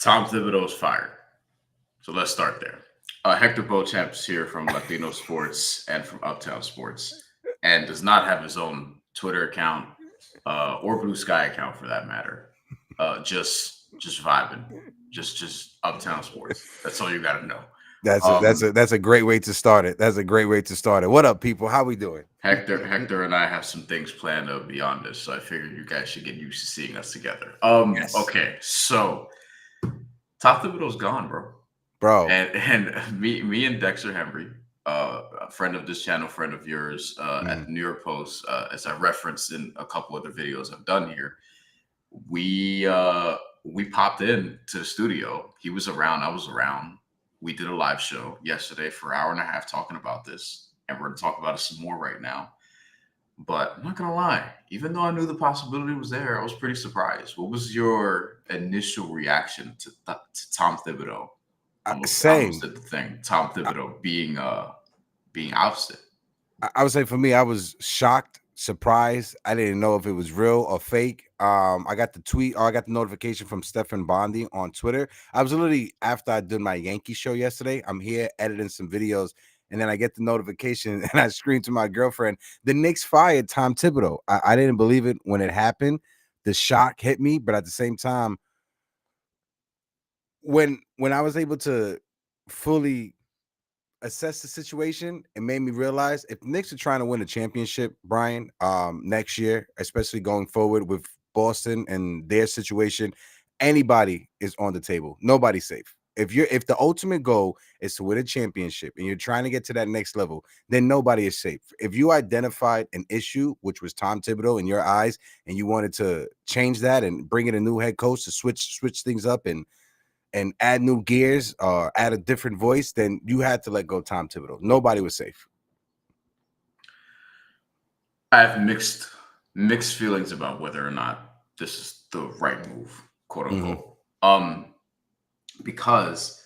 Tom Thibodeau is fired. So let's start there. Hector Beauchamp is here from Latino Sports and from Uptown Sports, and does not have his own Twitter account or Blue Sky account for that matter. Just vibing, just Uptown Sports. That's all you got to know. That's a great way to start it. That's a great way to start it. What up, people? How we doing? Hector and I have some things planned beyond this, so I figured you guys should get used to seeing us together. Yes. Okay, so Tom Thibodeau's gone, bro. And me and Dexter Henry, a friend of this channel, friend of yours, at the New York Post, as I referenced in a couple other videos I've done here, we popped in to the studio. He was around, I was around. We did a live show yesterday for an hour and a half talking about this, and we're going to talk about it some more right now. But I'm not going to lie, even though I knew the possibility was there, I was pretty surprised. What was your initial reaction to Tom Thibodeau? Same. The thing, Tom Thibodeau being ousted. I would say for me, I was shocked, surprised. I didn't know if it was real or fake. I got the tweet, or I got the notification from Stephen Bondi on Twitter. I was literally, after I did my Yankee show yesterday, I'm here editing some videos, and then I get the notification and I scream to my girlfriend, the Knicks fired Tom Thibodeau. I didn't believe it when it happened. The shock hit me, but at the same time, when I was able to fully assess the situation, it made me realize if the Knicks are trying to win a championship, Brian, next year, especially going forward with Boston and their situation, anybody is on the table. Nobody's safe. If the ultimate goal is to win a championship and you're trying to get to that next level, then nobody is safe. If you identified an issue, which was Tom Thibodeau in your eyes, and you wanted to change that and bring in a new head coach to switch things up and add new gears or add a different voice, then you had to let go Tom Thibodeau. Nobody was safe. I have mixed feelings about whether or not this is the right move, quote unquote. Because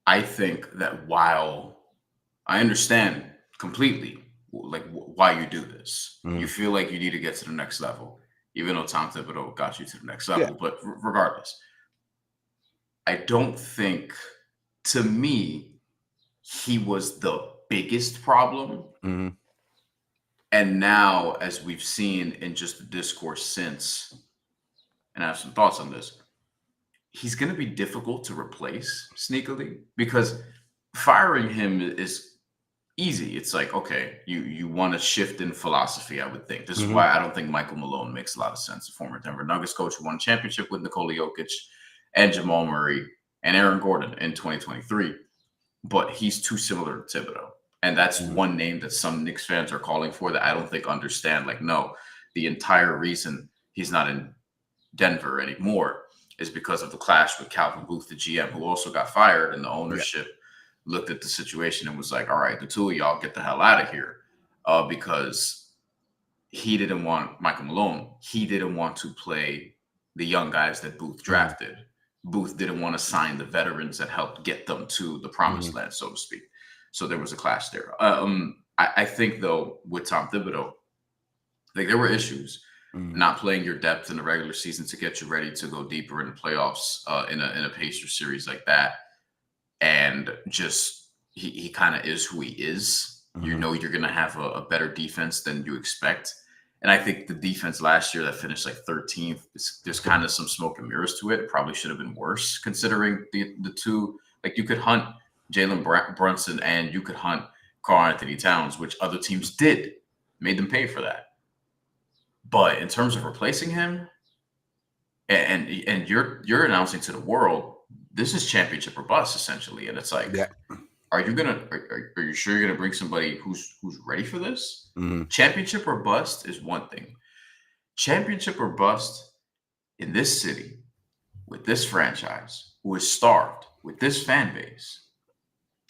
I think that while I understand completely like why you do this, you feel like you need to get to the next level, even though Tom Thibodeau got you to the next level. Yeah. But regardless, I don't think, to me, he was the biggest problem. And now, as we've seen in just the discourse since, and I have some thoughts on this, he's going to be difficult to replace sneakily, because firing him is easy. It's like, okay, you want to shift in philosophy, I would think. This is why I don't think Michael Malone makes a lot of sense. The former Denver Nuggets coach who won a championship with Nikola Jokic and Jamal Murray and Aaron Gordon in 2023. But he's too similar to Thibodeau. And that's one name that some Knicks fans are calling for that I don't think understand. Like, no, the entire reason he's not in Denver anymore is because of the clash with Calvin Booth, the GM, who also got fired, and the ownership looked at the situation and was like, all right, the two of y'all get the hell out of here, because he didn't want Michael Malone. He didn't want to play the young guys that Booth drafted. Booth didn't want to sign the veterans that helped get them to the promised land, so to speak. So there was a clash there. I think, though, with Tom Thibodeau, like, there were issues. Not playing your depth in the regular season to get you ready to go deeper in the playoffs in a Pacers series like that. And just he kind of is who he is. You know you're going to have a better defense than you expect. And I think the defense last year that finished like 13th, there's kind of some smoke and mirrors to it. It probably should have been worse considering the two. Like, you could hunt Jalen Brunson and you could hunt Karl Anthony Towns, which other teams did, made them pay for that. But in terms of replacing him, and you're announcing to the world, this is championship or bust, essentially. And it's like, are you sure you're gonna bring somebody who's ready for this? Championship or bust is one thing. Championship or bust in this city with this franchise who is starved with this fan base.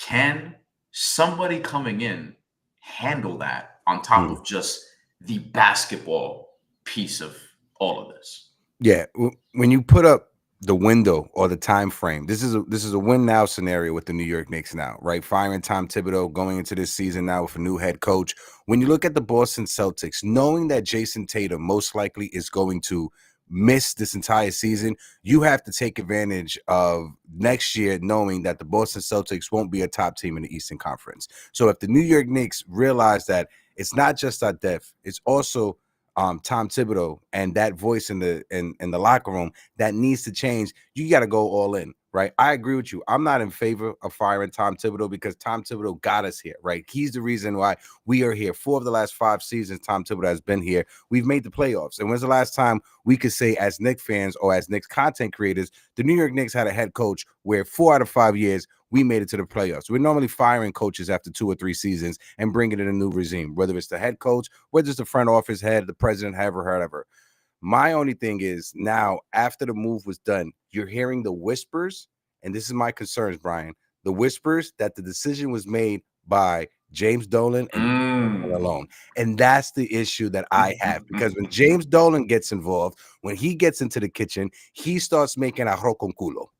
Can somebody coming in handle that on top of just the basketball piece of all of this? Yeah, when you put up the window or the time frame, this is a win now scenario with the New York Knicks now, right? Firing Tom Thibodeau, going into this season now with a new head coach. When you look at the Boston Celtics, knowing that Jason Tatum most likely is going to miss this entire season, you have to take advantage of next year knowing that the Boston Celtics won't be a top team in the Eastern Conference. So if the New York Knicks realize that it's not just our depth, it's also Tom Thibodeau and that voice in the locker room that needs to change, you got to go all in, right? I agree with you. I'm not in favor of firing Tom Thibodeau because Tom Thibodeau got us here, right? He's the reason why we are here. 4 of the last 5 seasons Tom Thibodeau has been here, we've made the playoffs. And when's the last time we could say as Knicks fans or as Knicks content creators, the New York Knicks had a head coach where 4 out of 5 years we made it to the playoffs? We're normally firing coaches after 2 or 3 seasons and bringing in a new regime, whether it's the head coach, whether it's the front office head, the president, whatever. My only thing is now, after the move was done, you're hearing the whispers, and this is my concerns, Brian, the whispers that the decision was made by James Dolan and alone. And that's the issue that I have, because when James Dolan gets involved, when he gets into the kitchen, he starts making arroz con culo.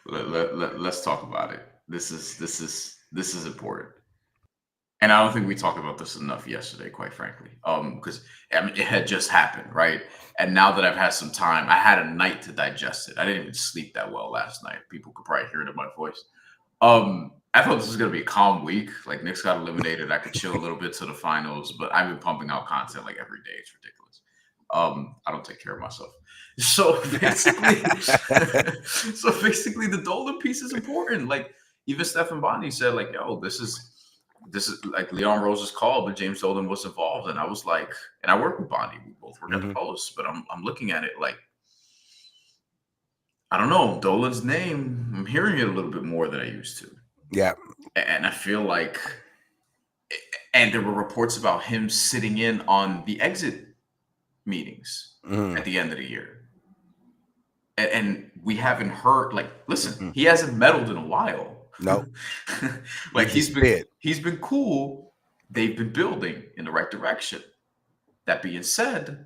Let's talk about it. This is important, and I don't think we talked about this enough yesterday, quite frankly. Because I mean, it had just happened, right? And now that I've had some time, I had a night to digest it. I didn't even sleep that well last night. People could probably hear it in my voice. I thought this was gonna be a calm week. Like, Knicks got eliminated. I could chill a little bit to the finals, but I've been pumping out content like every day. It's ridiculous. I don't take care of myself. So basically, the Dolan piece is important. Like, even Stephen Bondy said, like, yo, this is like Leon Rose's call, but James Dolan was involved. And I was like, and I work with Bondy. We both work at the Post, but I'm looking at it like, I don't know, Dolan's name, I'm hearing it a little bit more than I used to. Yeah. And I feel like, and there were reports about him sitting in on the exit meetings at the end of the year. And we haven't heard, like, listen, he hasn't meddled in a while. No. Like, he's been cool. They've been building in the right direction. That being said,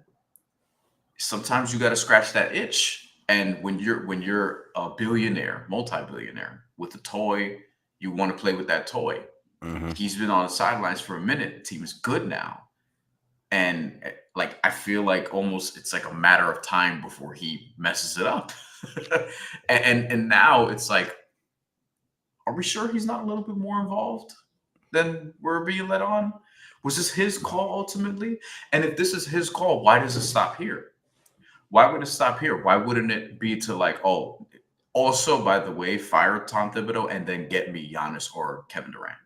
sometimes you got to scratch that itch. And when you're a billionaire, multi-billionaire with a toy, you want to play with that toy. He's been on the sidelines for a minute. The team is good now. And like, I feel like almost it's like a matter of time before he messes it up. and now it's like, are we sure he's not a little bit more involved than we're being let on? Was this his call ultimately? And if this is his call, why does it stop here? Why would it stop here? Why wouldn't it be to, like, oh, also, by the way, fire Tom Thibodeau and then get me Giannis or Kevin Durant?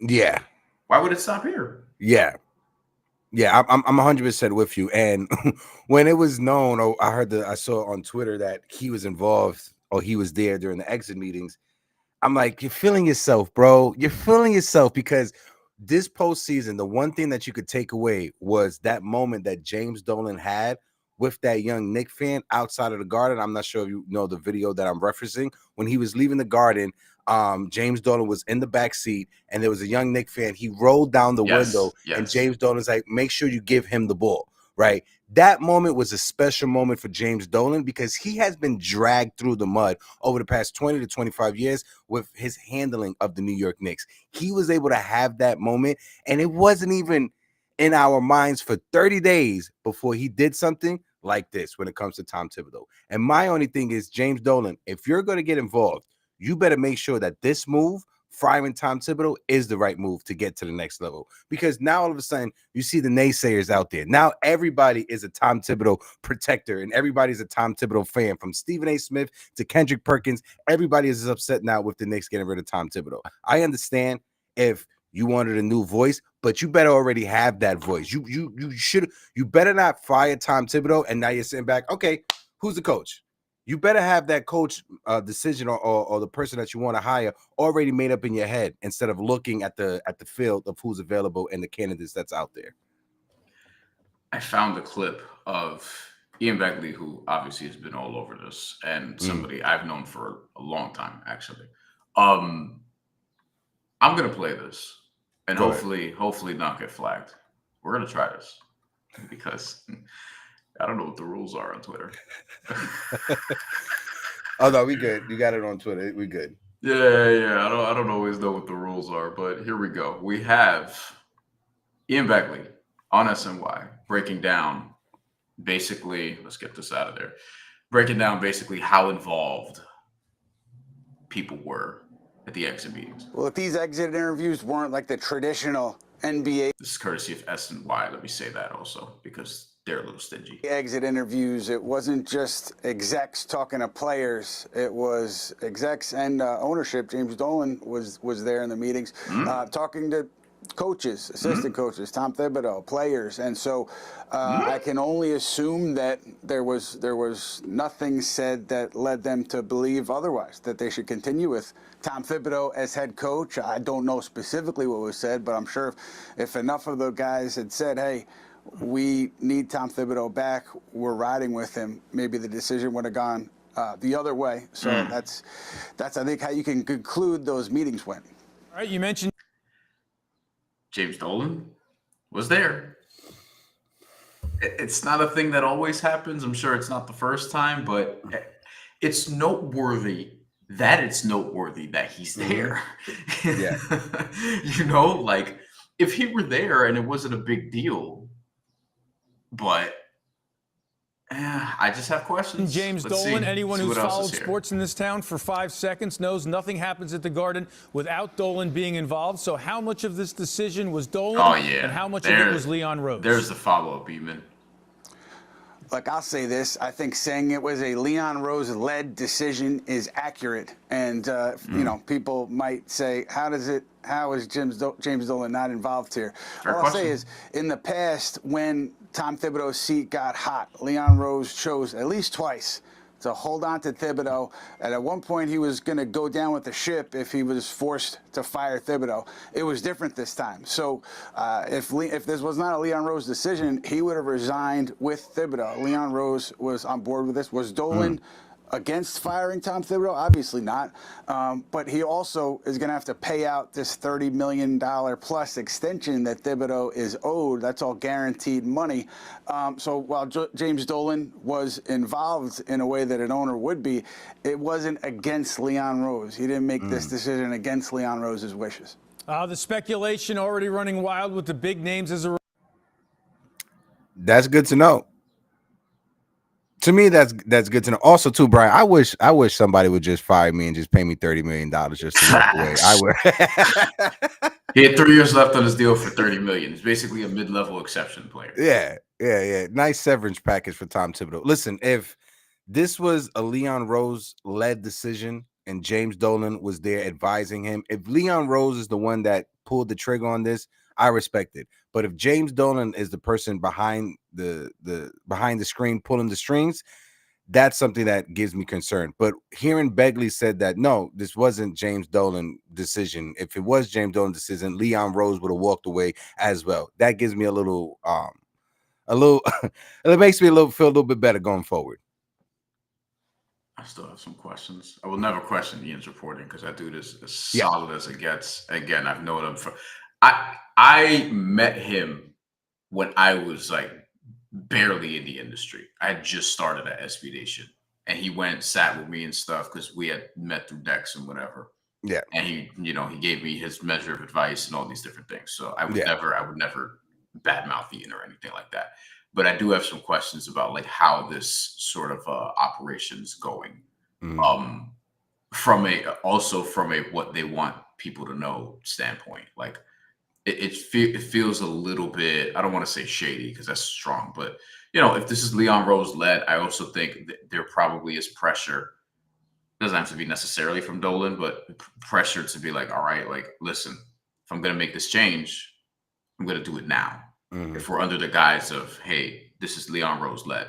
Yeah. Why would it stop here? Yeah. Yeah, I'm 100% with you. And when it was known, I saw on Twitter that he was involved or he was there during the exit meetings. I'm like, you're feeling yourself, bro. You're feeling yourself, because this postseason, the one thing that you could take away was that moment that James Dolan had with that young Knick fan outside of the Garden. I'm not sure if you know the video that I'm referencing. When he was leaving the Garden, James Dolan was in the back seat, and there was a young Knick fan. He rolled down the window, and James Dolan's like, make sure you give him the ball, right? That moment was a special moment for James Dolan, because he has been dragged through the mud over the past 20 to 25 years with his handling of the New York Knicks. He was able to have that moment, and it wasn't even in our minds for 30 days before he did something like this when it comes to Tom Thibodeau. And my only thing is, James Dolan, if you're going to get involved, you better make sure that this move, firing Tom Thibodeau, is the right move to get to the next level. Because now all of a sudden you see the naysayers out there. Now everybody is a Tom Thibodeau protector, and everybody's a Tom Thibodeau fan, from Stephen A. Smith to Kendrick Perkins. Everybody is upset now with the Knicks getting rid of Tom Thibodeau. I understand if you wanted a new voice, but you better already have that voice. You better not fire Tom Thibodeau and now you're sitting back, okay, who's the coach? You better have that coach decision or the person that you want to hire already made up in your head, instead of looking at the field of who's available and the candidates that's out there. I found a clip of Ian Begley, who obviously has been all over this, and somebody I've known for a long time, actually. I'm gonna play this and hopefully not get flagged. We're gonna try this because I don't know what the rules are on Twitter. Oh no, we good. You got it on Twitter. We good. Yeah. I don't always know what the rules are, but here we go. We have Ian Begley on SNY, breaking down basically, let's get this out of there, breaking down basically how involved people were at the exit meetings. Well, if these exit interviews weren't like the traditional NBA This is courtesy of SNY. Let me say that also because they're a little stingy. exit interviews, it wasn't just execs talking to players. It was execs and ownership. James Dolan was there in the meetings, talking to coaches, assistant coaches, Tom Thibodeau, players, and so I can only assume that there was nothing said that led them to believe otherwise, that they should continue with Tom Thibodeau as head coach. I don't know specifically what was said, but I'm sure if enough of the guys had said, hey, we need Tom Thibodeau back, we're riding with him, maybe the decision would have gone the other way. So that's I think how you can conclude those meetings went. All right, you mentioned James Dolan was there. It's not a thing that always happens. I'm sure it's not the first time, but it's noteworthy that he's there. Yeah. Like if he were there and it wasn't a big deal, but I just have questions. James Let's Dolan, see. anyone See who's what else is followed here. sports in this town for 5 seconds knows nothing happens at the Garden without Dolan being involved. So how much of this decision was Dolan and how much of it was Leon Rose? There's the follow-up, Beeman. Look, I'll say this. I think saying it was a Leon Rose-led decision is accurate. And, people might say, how is James Dolan not involved here? Fair All I'll say is, in the past, when Tom Thibodeau's seat got hot, Leon Rose chose at least twice to hold on to Thibodeau. And at one point, he was going to go down with the ship if he was forced to fire Thibodeau. It was different this time. So if this was not a Leon Rose decision, he would have resigned with Thibodeau. Leon Rose was on board with this. Was Dolan against firing Tom Thibodeau? Obviously not. But he also is going to have to pay out this $30 million plus extension that Thibodeau is owed. That's all guaranteed money. So while James Dolan was involved in a way that an owner would be, it wasn't against Leon Rose. He didn't make this decision against Leon Rose's wishes. The speculation already running wild with the big names as a... That's good to know. To me, that's good to know. Also, too, Brian, I wish somebody would just fire me and just pay me $30 million just to walk away. I would. He had 3 years left on his deal for $30 million. It's basically a mid-level exception player. Yeah. Nice severance package for Tom Thibodeau. Listen, if this was a Leon Rose-led decision and James Dolan was there advising him, if Leon Rose is the one that pulled the trigger on this, I respect it. But if James Dolan is the person behind the screen pulling the strings, that's something that gives me concern. But hearing Begley said that no, this wasn't James Dolan decision. If it was James Dolan decision, Leon Rose would have walked away as well. That gives me a little it makes me feel a little bit better going forward. I still have some questions. I will never question Ian's reporting because I do this as solid as it gets. Again, I've known him for. I met him when I was like barely in the industry. I had just started at SB Nation, and he sat with me and stuff because we had met through decks and whatever. Yeah, and he gave me his measure of advice and all these different things. So I would never badmouth Ian or anything like that. But I do have some questions about like how this sort of operation is going. From a what they want people to know standpoint, like. It feels a little bit, I don't want to say shady because that's strong, but if this is Leon Rose led, I also think that there probably is pressure. It doesn't have to be necessarily from Dolan, but pressure to be like, all right, like, listen, if I'm going to make this change, I'm going to do it now. If we're under the guise of, hey, this is Leon Rose led.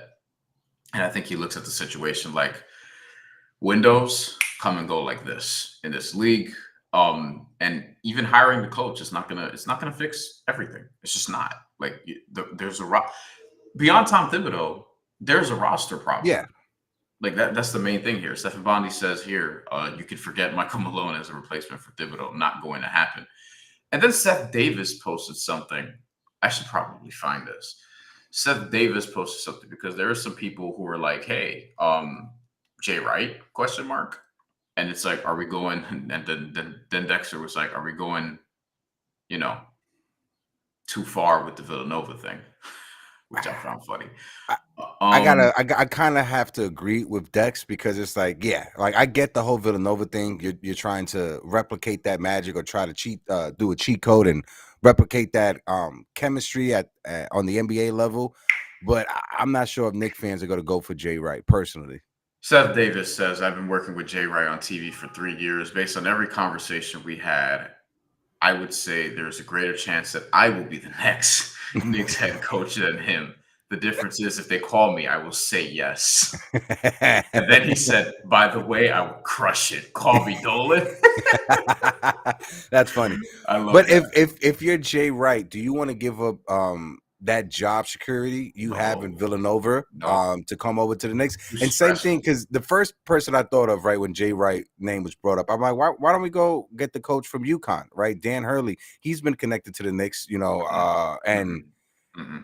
And I think he looks at the situation like windows come and go like this in this league. And even hiring the coach is not gonna fix everything. It's just not. Like there's beyond Tom Thibodeau, there's a roster problem. Yeah, like that's the main thing here. Stephen Bondi says here, you can forget Michael Malone as a replacement for Thibodeau. Not going to happen. And then Seth Davis posted something. I should probably find this. Seth Davis posted something because there are some people who are like, hey, Jay Wright, ? And it's like, are we going? And then Dexter was like, are we going, too far with the Villanova thing, which I found funny. I kind of have to agree with Dex because it's like, yeah, like I get the whole Villanova thing. You're trying to replicate that magic or try to do a cheat code and replicate that chemistry on the NBA level. But I'm not sure if Knicks fans are going to go for Jay Wright personally. Seth Davis says, I've been working with Jay Wright on TV for 3 years. Based on every conversation we had, I would say there's a greater chance that I will be the next Knicks head coach than him. The difference is if they call me, I will say yes. And then he said, by the way, I will crush it. Call me Dolan. That's funny. I love but that. if you're Jay Wright, do you want to give up that job security you have in Villanova to come over to the Knicks? And same thing, because the first person I thought of, right, when Jay Wright name was brought up, I'm like, why don't we go get the coach from UConn, right? Dan Hurley. He's been connected to the Knicks,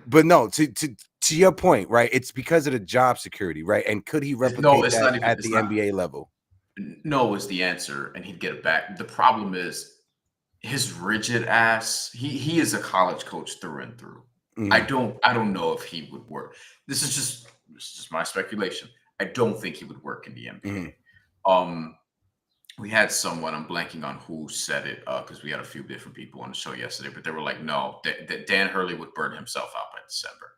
but no, to your point, right? It's because of the job security, right? And could he replicate that at the NBA level? No is the answer, and he'd get it back. The problem is his rigid ass. He is a college coach through and through. I don't know if he would work. This is just my speculation. I don't think he would work in the NBA. We had someone, I'm blanking on who said it, because we had a few different people on the show yesterday, but they were like, no, that Dan Hurley would burn himself out by December.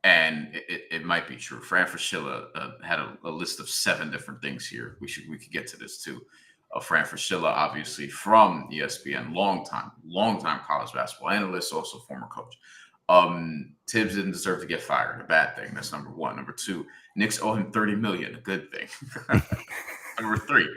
And it might be true. Fran Fraschilla had a list of 7 different things here. We could get to this too. Fran Fraschilla, obviously from ESPN, long time college basketball analyst, also former coach. Tibbs didn't deserve to get fired. A bad thing. That's number 1. Number 2, Knicks owe him $30 million. A good thing. Number 3,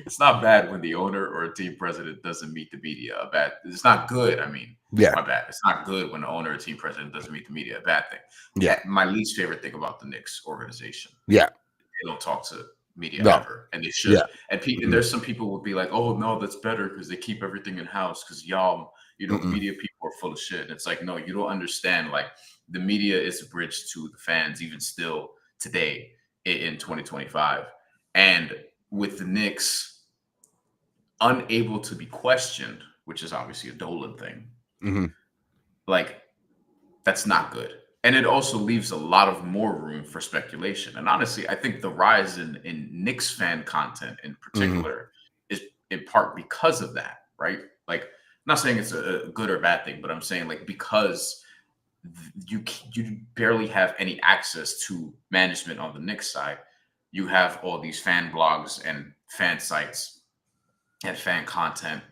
it's not bad when the owner or a team president doesn't meet the media. It's not good. I mean, my bad. It's not good when the owner or team president doesn't meet the media. A bad thing. Yeah. My least favorite thing about the Knicks organization. Yeah. They don't talk to media ever, and they should. Yeah. And there's some people will be like, "Oh no, that's better because they keep everything in house." Because y'all, media people are full of shit. And it's like, no, you don't understand. Like the media is a bridge to the fans, even still today in 2025, and with the Knicks unable to be questioned, which is obviously a Dolan thing, like that's not good. And it also leaves a lot of more room for speculation. And honestly, I think the rise in Knicks fan content in particular is in part because of that, right? Like, I'm not saying it's a good or bad thing, but I'm saying like because you barely have any access to management on the Knicks side, you have all these fan blogs and fan sites and fan content,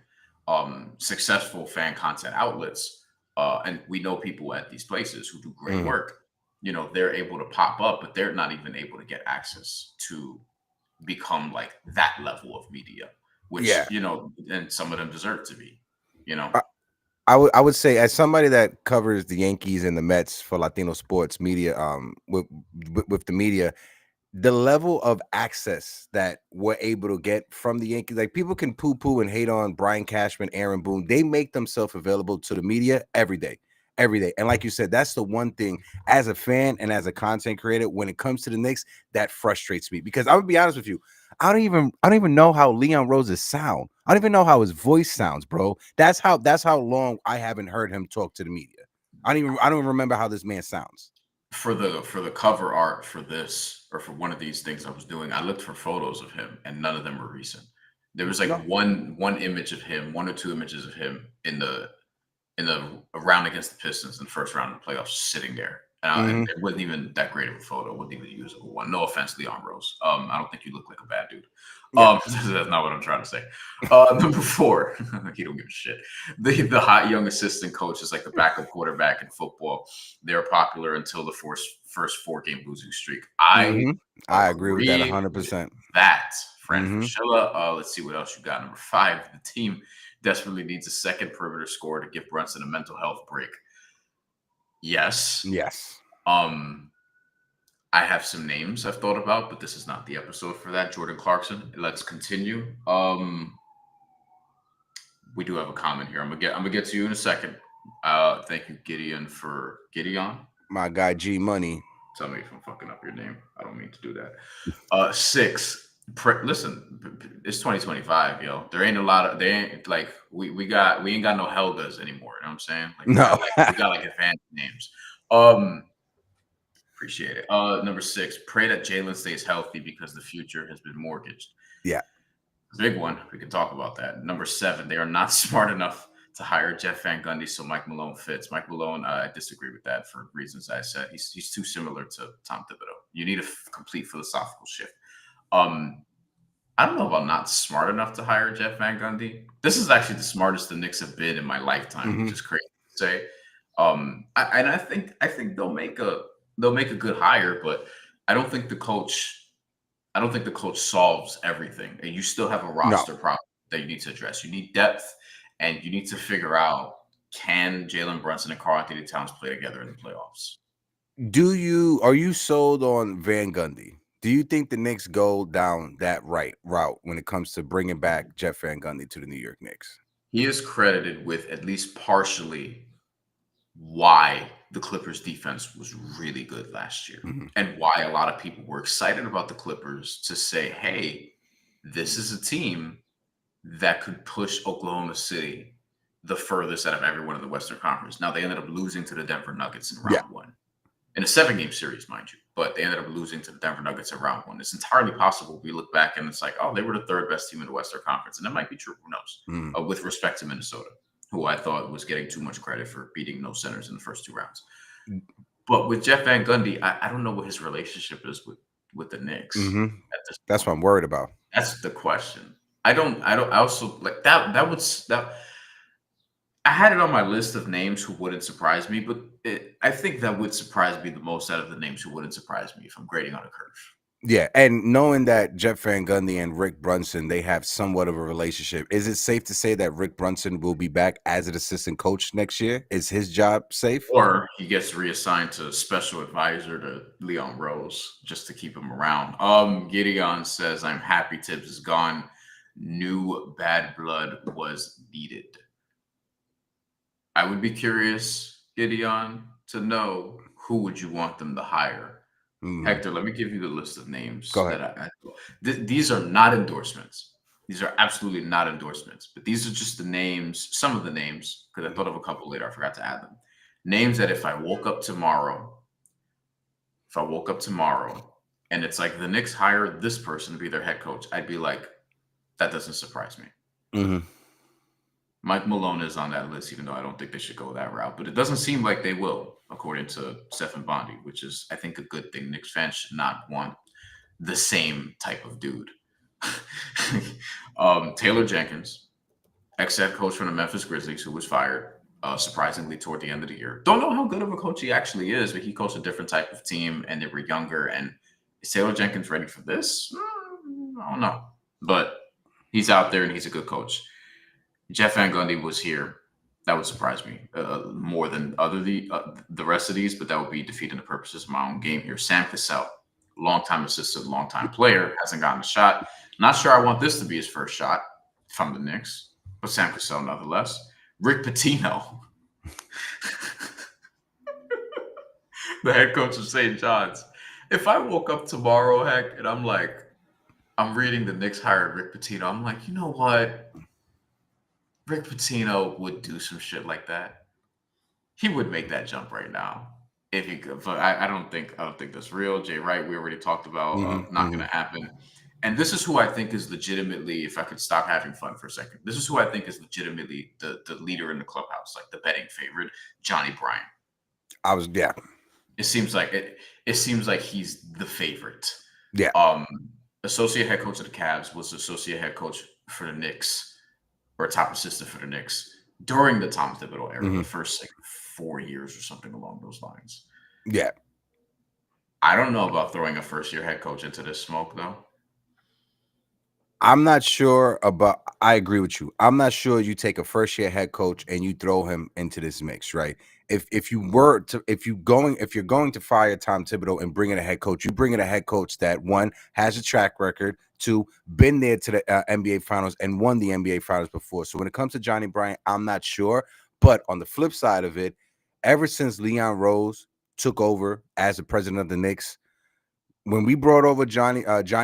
successful fan content outlets. And we know people at these places who do great work. They're able to pop up, but they're not even able to get access to become like that level of media, which, and some of them deserve to be, I would say, as somebody that covers the Yankees and the Mets for Latino sports media, with the media, the level of access that we're able to get from the Yankees, like people can poo-poo and hate on Brian Cashman, Aaron Boone. They make themselves available to the media every day. And like you said, that's the one thing as a fan and as a content creator, when it comes to the Knicks, that frustrates me, because I'm gonna be honest with you. I don't even know how Leon Rose's sound. I don't even know how his voice sounds, bro. That's how long I haven't heard him talk to the media. I don't even remember how this man sounds. For the cover art for this, or for one of these things I was doing, I looked for photos of him, and none of them were recent. There was like one image of him, 1 or 2 images of him in the round against the Pistons in the first round of the playoffs, sitting there. And it wasn't even that great of a photo. It wasn't even a usable one. No offense, Leon Rose. I don't think you look like a bad dude. That's not what I'm trying to say. Number 4, he don't give a shit. The hot young assistant coach is like the backup quarterback in football. They're popular until the first 4-game losing streak. I agree with that 100%. That Fran Fraschilla. Let's see what else you got. Number 5, the team desperately needs a second perimeter scorer to give Brunson a mental health break. Yes. I have some names I've thought about, but this is not the episode for that. Jordan Clarkson. Let's continue. We do have a comment here. I'm gonna get to you in a second. Thank you, Gideon. My guy G Money. Tell me if I'm fucking up your name. I don't mean to do that. 6. Listen, it's 2025, yo. There ain't a lot of they ain't like we ain't got no Helgas anymore. You know what I'm saying? Like No. we got like advanced names. Appreciate it. Number 6, pray that Jalen stays healthy because the future has been mortgaged. Yeah. Big one. We can talk about that. Number 7, they are not smart enough to hire Jeff Van Gundy, so Mike Malone fits. Mike Malone, I disagree with that for reasons I said. He's too similar to Tom Thibodeau. You need a complete philosophical shift. I don't know about not smart enough to hire Jeff Van Gundy. This is actually the smartest the Knicks have been in my lifetime, which is crazy to say. I think they'll make a good hire, but I don't think the coach solves everything. And you still have a roster problem that you need to address. You need depth, and you need to figure out, can Jalen Brunson and Karl-Anthony Towns play together in the playoffs? Are you sold on Van Gundy? Do you think the Knicks go down that route when it comes to bringing back Jeff Van Gundy to the New York Knicks? He is credited with at least partially why the Clippers defense was really good last year, and why a lot of people were excited about the Clippers to say, hey, this is a team that could push Oklahoma City the furthest out of everyone in the Western Conference. Now, they ended up losing to the Denver Nuggets in round 1. In a 7-game series, mind you, but they ended up losing to the Denver Nuggets in round 1. It's entirely possible we look back and it's like, oh, they were the 3rd best team in the Western Conference. And that might be true. Who knows? With respect to Minnesota, who I thought was getting too much credit for beating no centers in the first 2 rounds. But with Jeff Van Gundy, I don't know what his relationship is with the Knicks. That's what I'm worried about. That's the question. I also like that. I had it on my list of names who wouldn't surprise me, but I think that would surprise me the most out of the names who wouldn't surprise me if I'm grading on a curve. Yeah, and knowing that Jeff Van Gundy and Rick Brunson, they have somewhat of a relationship, is it safe to say that Rick Brunson will be back as an assistant coach next year? Is his job safe? Or he gets reassigned to special advisor to Leon Rose just to keep him around. Gideon says, I'm happy Tibbs is gone. New bad blood was needed. I would be curious, Gideon, to know who would you want them to hire. Hector, let me give you the list of names. Go ahead. These are not endorsements. These are absolutely not endorsements. But these are just the names, some of the names, because I thought of a couple later. I forgot to add them. Names that if I woke up tomorrow, and it's like the Knicks hired this person to be their head coach, I'd be like, that doesn't surprise me. Mike Malone is on that list, even though I don't think they should go that route. But it doesn't seem like they will, according to Stephen Bondi, which is, I think, a good thing. Knicks fans should not want the same type of dude. Taylor Jenkins, ex-head coach from the Memphis Grizzlies, who was fired, surprisingly, toward the end of the year. Don't know how good of a coach he actually is, but he coached a different type of team, and they were younger. And is Taylor Jenkins ready for this? I don't know. But he's out there, and he's a good coach. Jeff Van Gundy was here. That would surprise me more than the rest of these, but that would be defeating the purposes of my own game here. Sam Cassell, longtime assistant, longtime player, hasn't gotten a shot. Not sure I want this to be his first shot from the Knicks, but Sam Cassell nonetheless. Rick Pitino, the head coach of St. John's. If I woke up tomorrow, heck, and I'm reading the Knicks hired Rick Pitino, I'm like, you know what? Rick Pitino would do some shit like that. He would make that jump right now if he could. But I don't think that's real. Jay Wright, we already talked about, not going to happen. And this is who I think is legitimately, if I could stop having fun for a second, this is who I think is legitimately the leader in the clubhouse, like the betting favorite, Johnny Bryan. It seems like he's the favorite. Yeah. Associate head coach of the Cavs, was associate head coach for the Knicks, or top assistant for the Knicks during the Tom Thibodeau era, the first 4 years or something along those lines. Yeah. I don't know about throwing a first-year head coach into this smoke, though. I'm not sure about. I agree with you. I'm not sure you take a first-year head coach and you throw him into this mix, right? If you're going to fire Tom Thibodeau and bring in a head coach, you bring in a head coach that, one, has a track record, two, been there to the NBA Finals and won the NBA Finals before. So when it comes to Johnny Bryan, I'm not sure. But on the flip side of it, ever since Leon Rose took over as the president of the Knicks, when we brought over Johnny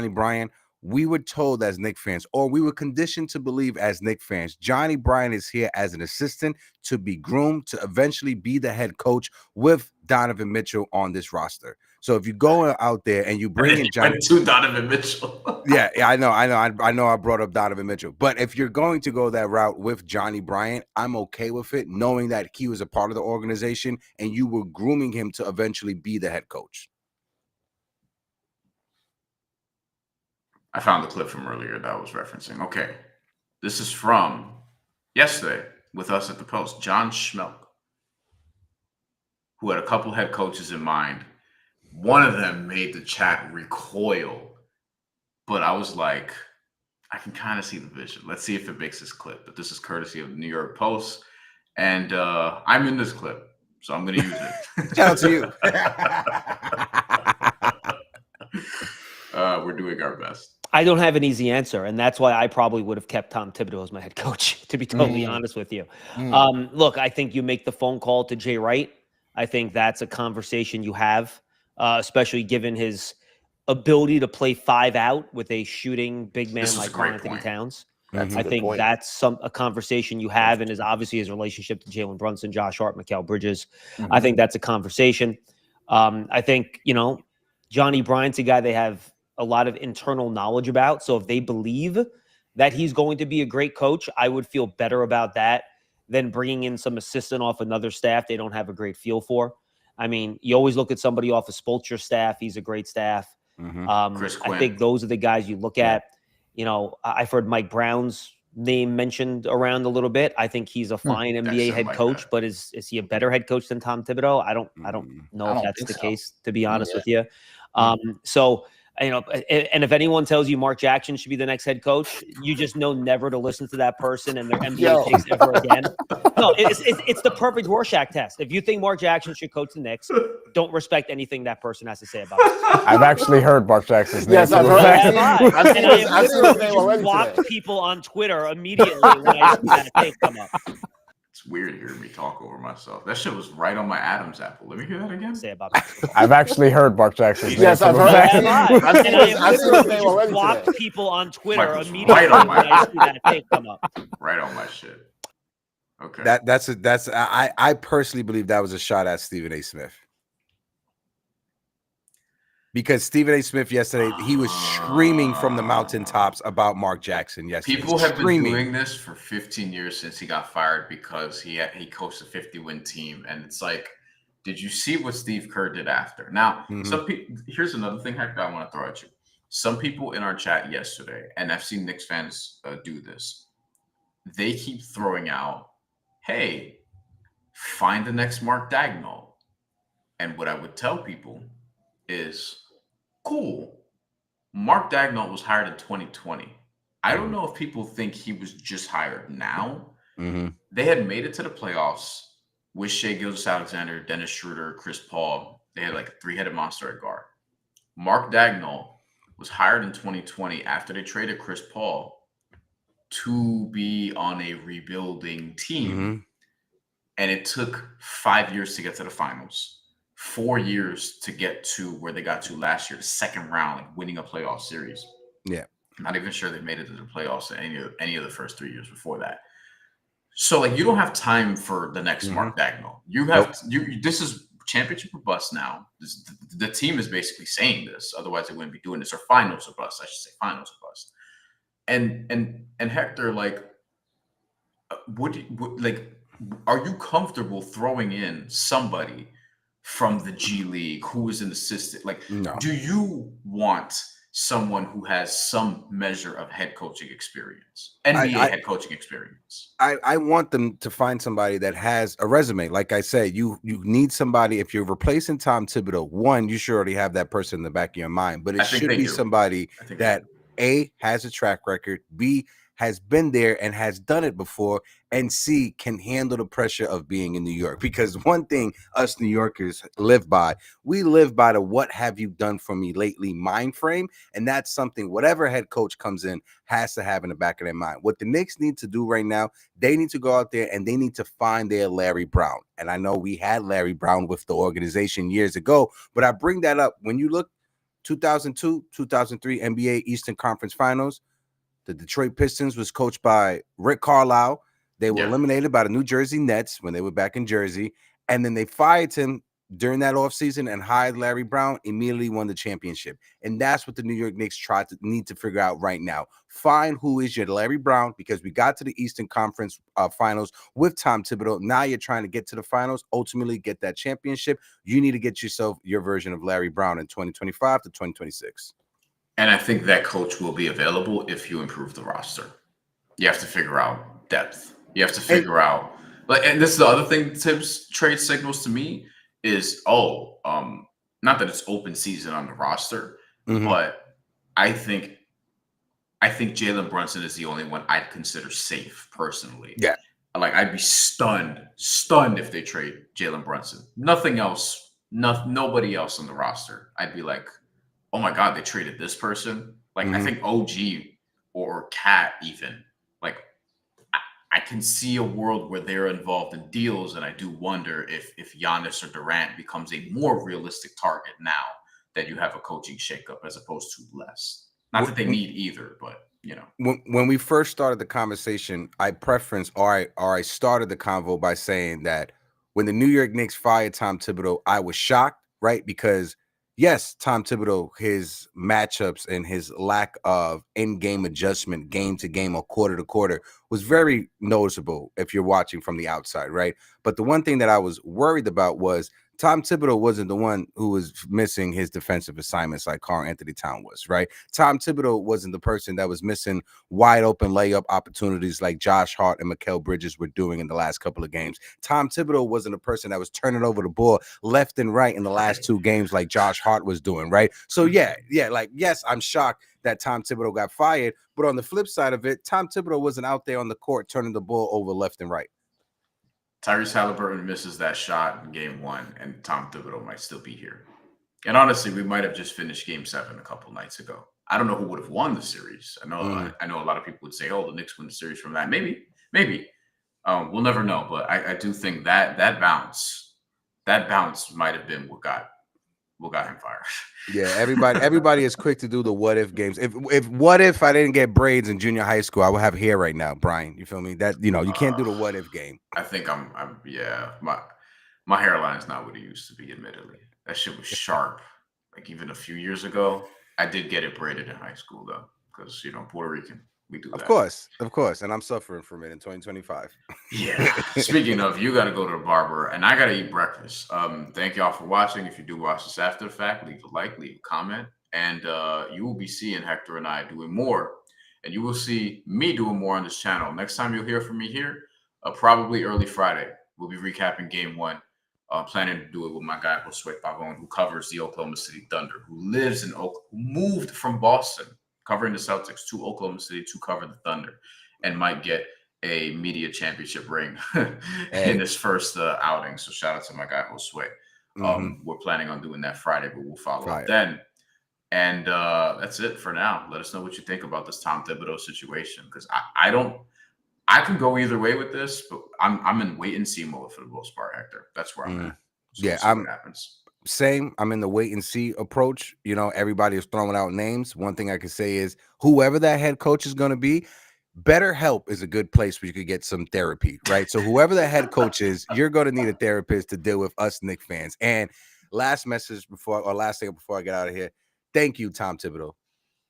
Bryan, we were told as Knicks fans, or we were conditioned to believe as Knicks fans, Johnny Bryan is here as an assistant to be groomed to eventually be the head coach with Donovan Mitchell on this roster. So if you go out there and you bring in Johnny to Donovan Mitchell, yeah, I know. I brought up Donovan Mitchell, but if you're going to go that route with Johnny Bryan, I'm okay with it, knowing that he was a part of the organization and you were grooming him to eventually be the head coach. I found the clip from earlier that I was referencing. Okay. This is from yesterday with us at the Post. John Schmelk, who had a couple head coaches in mind. One of them made the chat recoil, but I was like, I can kind of see the vision. Let's see if it makes this clip. But this is courtesy of the New York Post, and I'm in this clip, so I'm going to use it. Shout out to you. We're doing our best. I don't have an easy answer, and that's why I probably would have kept Tom Thibodeau as my head coach, to be totally honest with you. Look, I think you make the phone call to Jay Wright. I think that's a conversation you have, especially given his ability to play 5 out with a shooting big man like Karl Anthony Towns. I think that's a conversation you have, and is obviously his relationship to Jalen Brunson, Josh Hart, Mikal Bridges. I think that's a conversation. I think, Johnny Bryant's a guy they have a lot of internal knowledge about. So if they believe that he's going to be a great coach, I would feel better about that than bringing in some assistant off another staff they don't have a great feel for. I mean, you always look at somebody off of Spoelstra's staff. He's a great staff. Chris Quinn. I think those are the guys you look at. I've heard Mike Brown's name mentioned around a little bit. I think he's a fine NBA head coach, but is he a better head coach than Tom Thibodeau? I don't know if that's the case, to be honest with you. So, and if anyone tells you Mark Jackson should be the next head coach, you just know never to listen to that person and their NBA takes ever again. No, it's the perfect Rorschach test. If you think Mark Jackson should coach the Knicks, don't respect anything that person has to say about it. I've actually heard Mark Jackson's name. Yes, I've heard. And I just blocked people on Twitter immediately when I see that thing come up. It's weird hearing me talk over myself. That shit was right on my Adam's apple. Let me hear that again. Say about I've actually heard Mark Jackson's name. Yes, I've heard. And I just blocked people on Twitter immediately right on when I see that thing come up. Right on my shit. Okay. I personally believe that was a shot at Stephen A. Smith. Because Stephen A. Smith yesterday, he was screaming from the mountaintops about Mark Jackson yesterday. People have been doing this for 15 years since he got fired because he coached a 50-win team. And it's like, did you see what Steve Kerr did after? Now, some people, here's another thing, Hector, I want to throw at you. Some people in our chat yesterday, and I've seen Knicks fans do this, they keep throwing out, hey, find the next Mark Daigneault. And what I would tell people is, cool, Mark Daigneault was hired in 2020. I don't know if people think he was just hired now. They had made it to the playoffs with Shai Gilgeous-Alexander, Dennis Schroeder, Chris Paul. They had like a 3-headed monster at guard. Mark Daigneault was hired in 2020 after they traded Chris Paul to be on a rebuilding team. And it took 5 years to get to the finals. 4 years to get to where they got to last year, the second round, like winning a playoff series. Yeah. I'm not even sure they made it to the playoffs in any of the first 3 years before that. So, like, you don't have time for the next Mark Daigneault. You have this is championship or bust now. The team is basically saying this. Otherwise, they wouldn't be doing this. Or finals or bust. I should say finals or bust. And Hector, like, are you comfortable throwing in somebody from the G League who is an assistant? Like, no. Do you want someone who has some measure of head coaching experience, NBA head coaching experience? I want them to find somebody that has a resume. Like I said, you need somebody. If you're replacing Tom Thibodeau, one, you should already have that person in the back of your mind, but it should be somebody that A, has a track record, B, has been there and has done it before, and C, can handle the pressure of being in New York. Because one thing us New Yorkers live by, we live by the what have you done for me lately mind frame, and that's something whatever head coach comes in has to have in the back of their mind. What the Knicks need to do right now, they need to go out there and they need to find their Larry Brown. And I know we had Larry Brown with the organization years ago, but I bring that up when you look 2002, 2003 NBA Eastern Conference Finals. The Detroit Pistons was coached by Rick Carlisle. They were eliminated by the New Jersey Nets when they were back in Jersey. And then they fired him during that offseason and hired Larry Brown, immediately won the championship. And that's what the New York Knicks need to figure out right now. Find who is your Larry Brown, because we got to the Eastern Conference Finals with Tom Thibodeau. Now you're trying to get to the finals, ultimately get that championship. You need to get yourself your version of Larry Brown in 2025 to 2026. And I think that coach will be available if you improve the roster. You have to figure out depth. You have to figure out, and this is the other thing Tibbs trade signals to me is, not that it's open season on the roster, but I think Jalen Brunson is the only one I'd consider safe personally. Yeah. Like, I'd be stunned if they trade Jalen Brunson. Nothing else, nobody else on the roster. I'd be like, oh my God, they traded this person. Like, I think OG or Cat even, like, I can see a world where they're involved in deals, and I do wonder if Giannis or Durant becomes a more realistic target now that you have a coaching shakeup as opposed to less. Not that they need either, but you know. When we first started the conversation, I preferenced or I started the convo by saying that when the New York Knicks fired Tom Thibodeau, I was shocked, right? Because yes, Tom Thibodeau, his matchups and his lack of in-game adjustment, game to game or quarter to quarter, was very noticeable if you're watching from the outside, right? But the one thing that I was worried about was Tom Thibodeau wasn't the one who was missing his defensive assignments like Karl-Anthony Towns was, right? Tom Thibodeau wasn't the person that was missing wide open layup opportunities like Josh Hart and Mikal Bridges were doing in the last couple of games. Tom Thibodeau wasn't a person that was turning over the ball left and right in the last two games like Josh Hart was doing, right? So yes, I'm shocked that Tom Thibodeau got fired, but on the flip side of it, Tom Thibodeau wasn't out there on the court turning the ball over left and right. Tyrese Halliburton misses that shot in game 1, and Tom Thibodeau might still be here. And honestly, we might have just finished game 7 a couple nights ago. I don't know who would have won the series. I know a lot of people would say, oh, the Knicks win the series from that. Maybe. We'll never know. But I do think that bounce might have been what got him fired. Yeah, everybody is quick to do the what if games. If I didn't get braids in junior high school, I would have hair right now, Brian. You feel me? That you can't do the what if game. I think my hairline is not what it used to be, admittedly. That shit was sharp. Like, even a few years ago, I did get it braided in high school though, because Puerto Rican, we do that. Of course, and I'm suffering from it in 2025. Yeah. Speaking of, you got to go to the barber, and I got to eat breakfast. Thank y'all for watching. If you do watch this after the fact, leave a like, leave a comment, and you will be seeing Hector and I doing more, and you will see me doing more on this channel. Next time you'll hear from me here, probably early Friday, we'll be recapping game 1. Planning to do it with my guy Josue Pavon, who covers the Oklahoma City Thunder, who lives in who moved from Boston, covering the Celtics, to Oklahoma City to cover the Thunder, and might get a media championship ring in his first outing. So shout out to my guy Josue. We're planning on doing that Friday, but we'll follow up then. And that's it for now. Let us know what you think about this Tom Thibodeau situation, because I can go either way with this, but I'm in wait and see mode for the most part, Hector. That's where I'm at. So we'll see what happens. Same. I'm in the wait and see approach. Everybody is throwing out names. One thing I can say is whoever that head coach is going to be, BetterHelp is a good place where you could get some therapy, right? So whoever the head coach is, you're going to need a therapist to deal with us Knicks fans. And last thing before I get out of here, thank you, Tom Thibodeau.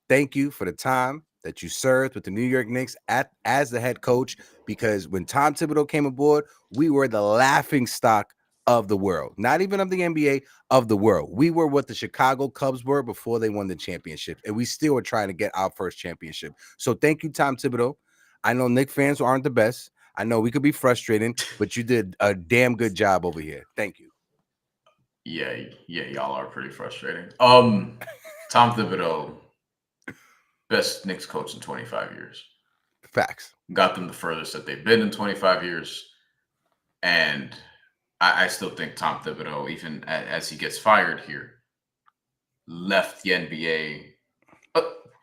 Thank you for the time that you served with the New York Knicks as the head coach, because when Tom Thibodeau came aboard, we were the laughing stock of the world, not even of the NBA, of the world. We were what the Chicago Cubs were before they won the championship, and we still are trying to get our first championship. So thank you, Tom Thibodeau. I know Knicks fans aren't the best. I know we could be frustrating, but you did a damn good job over here. Thank you. Yeah, y'all are pretty frustrating. Tom Thibodeau, best Knicks coach in 25 years. Facts. Got them the furthest that they've been in 25 years. And I still think Tom Thibodeau, even as he gets fired here, left the NBA.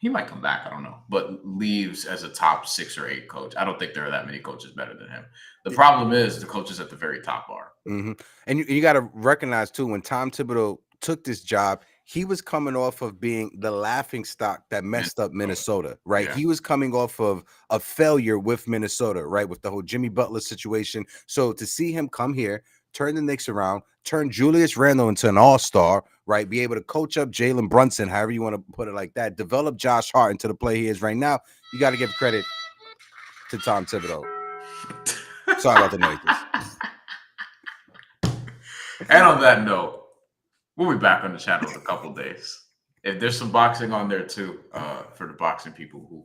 He might come back, I don't know, but leaves as a top 6 or 8 coach. I don't think there are that many coaches better than him. The problem is the coaches at the very top are. And you got to recognize, too, when Tom Thibodeau took this job, he was coming off of being the laughing stock that messed up Minnesota, right? He was coming off of a failure with Minnesota, right? With the whole Jimmy Butler situation. So to see him come here, turn the Knicks around, turn Julius Randle into an all-star, right? Be able to coach up Jalen Brunson, however you want to put it like that, develop Josh Hart into the play he is right now. You got to give credit to Tom Thibodeau. Sorry about the noises. And on that note, we'll be back on the channel in a couple of days. If there's some boxing on there too, for the boxing people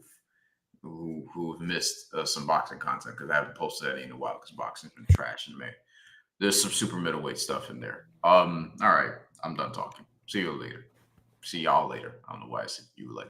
who've missed some boxing content, because I haven't posted any in a while because boxing's been trash in May. There's some super middleweight stuff in there. All right, I'm done talking. See you later. See y'all later. I don't know why I said you like.